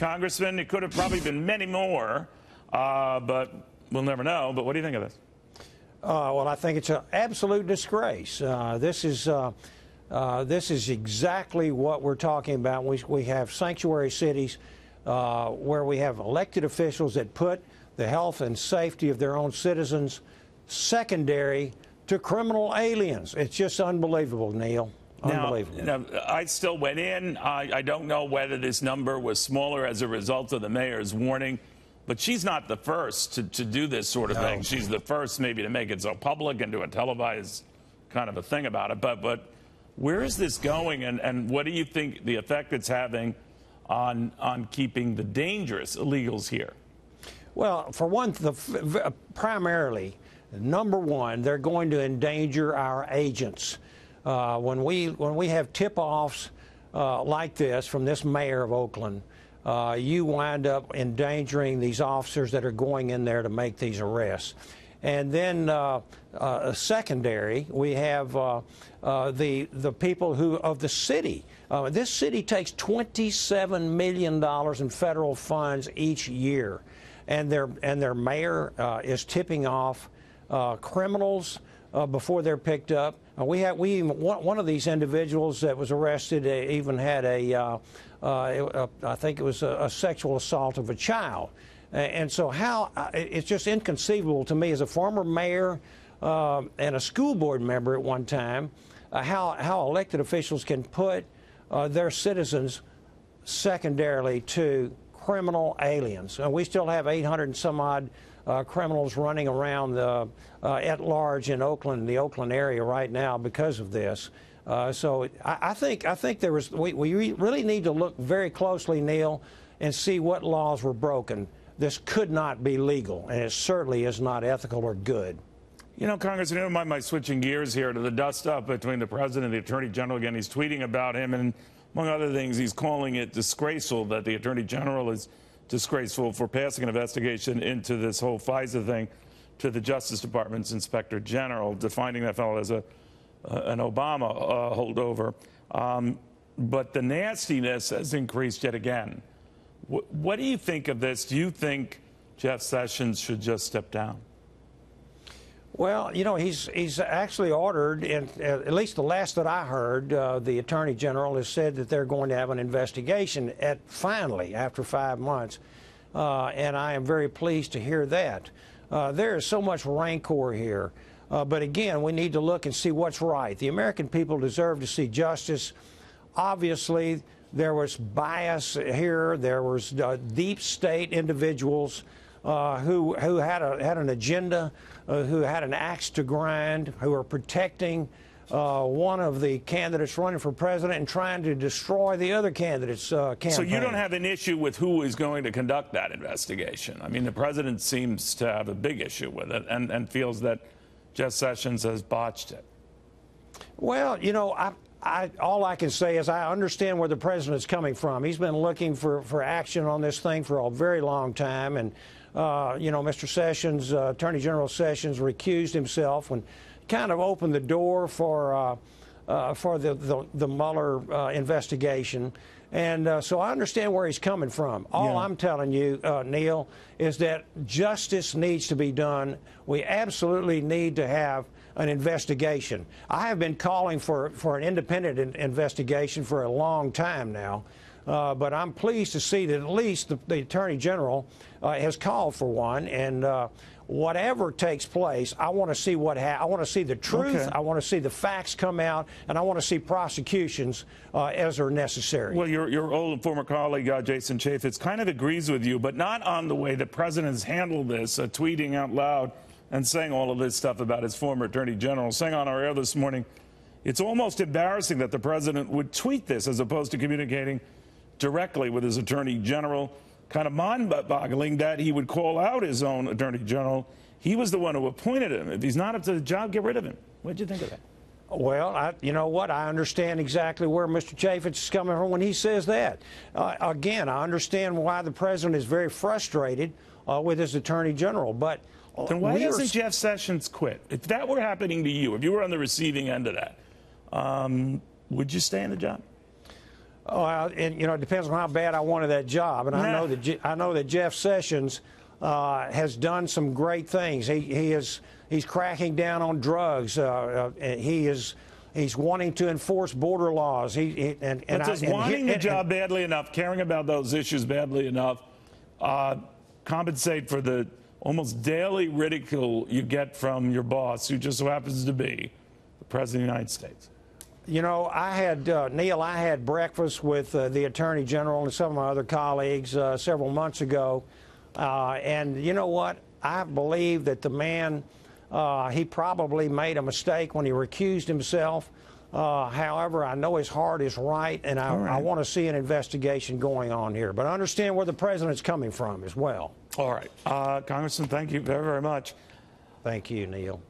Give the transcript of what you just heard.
Congressman. It could have probably been many more, but we'll never know. But what do you think of this? Well, I think it's an absolute disgrace. This is exactly what we're talking about. We have sanctuary cities where we have elected officials that put the health and safety of their own citizens secondary to criminal aliens. It's just unbelievable, Neil. Unbelievable. Now, I still went in. I don't know whether this number was smaller as a result of the mayor's warning, but she's not the first to do this sort of thing. She's the first maybe to make it so public and do a televised kind of a thing about it. But where is this going, and what do you think the effect it's having on keeping the dangerous illegals here? Well, for one, primarily, number one, they're going to endanger our agents. When we have tip-offs like this from this mayor of Oakland, you wind up endangering these officers that are going in there to make these arrests. And then secondary, we have the people who of the city. This city takes $27 million in federal funds each year, and their mayor is tipping off criminals before they're picked up. One of these individuals that was arrested even had I think it was a sexual assault of a child. And so it's just inconceivable to me as a former mayor and a school board member at one time, how elected officials can put their citizens secondarily to criminal aliens. And we still have 800 and some odd criminals running around at large in Oakland, the Oakland area right now because of this. So I think we really need to look very closely, Neil, and see what laws were broken. This could not be legal, and it certainly is not ethical or good. You know, Congressman, I don't mind my switching gears here to the dust-up between the president and the attorney general. Again, he's tweeting about him, and among other things, he's calling it disgraceful that the attorney general is disgraceful for passing an investigation into this whole FISA thing to the Justice Department's inspector general, defining that fellow as an Obama holdover. But the nastiness has increased yet again. What do you think of this? Do you think Jeff Sessions should just step down? Well, you know, he's actually ordered, and at least the last that I heard, the Attorney General has said that they're going to have an investigation finally after 5 months, and I am very pleased to hear that. There is so much rancor here, but again, we need to look and see what's right. The American people deserve to see justice. Obviously, there was bias here. There was deep state individuals who had an agenda, who had an axe to grind, who are protecting one of the candidates running for president and trying to destroy the other candidate's campaign. So you don't have an issue with who is going to conduct that investigation? I mean, the president seems to have a big issue with it and feels that Jeff Sessions has botched it. Well, you know, all I can say is I understand where the president is coming from. He's been looking for action on this thing for a very long time, and you know, Mr. Sessions, Attorney General Sessions, recused himself and kind of opened the door for the Mueller investigation. And so I understand where he's coming from. All I'm telling you, Neil, is that justice needs to be done. We absolutely need to have an investigation. I have been calling for an independent investigation for a long time now, but I'm pleased to see that at least the Attorney General has called for one. And whatever takes place, I want to see I want to see the truth. Okay. I want to see the facts come out, and I want to see prosecutions as are necessary. Well, your old and former colleague, Jason Chaffetz, kind of agrees with you, but not on the way the president has handled this, tweeting out loud and saying all of this stuff about his former attorney general, saying on our air this morning, it's almost embarrassing that the president would tweet this as opposed to communicating directly with his attorney general. Kind of mind-boggling that he would call out his own attorney general. He was the one who appointed him. If he's not up to the job, get rid of him. What did you think of that? Well, you know what? I understand exactly where Mr. Chaffetz is coming from when he says that. Again, I understand why the president is very frustrated with his attorney general, but then why doesn't Jeff Sessions quit? If that were happening to you, if you were on the receiving end of that, would you stay in the job? And you know, it depends on how bad I wanted that job. And I know that Jeff Sessions has done some great things. He's cracking down on drugs. He's wanting to enforce border laws. Does wanting the job badly enough, caring about those issues badly enough, compensate for the almost daily ridicule you get from your boss, who just so happens to be the President of the United States? You know, Neil, I had breakfast with the Attorney General and some of my other colleagues several months ago. And you know what? I believe that the man, he probably made a mistake when he recused himself. However, I know his heart is right, and I want to see an investigation going on here. But I understand where the president's coming from as well. All right. Congressman, thank you very, very much. Thank you, Neil.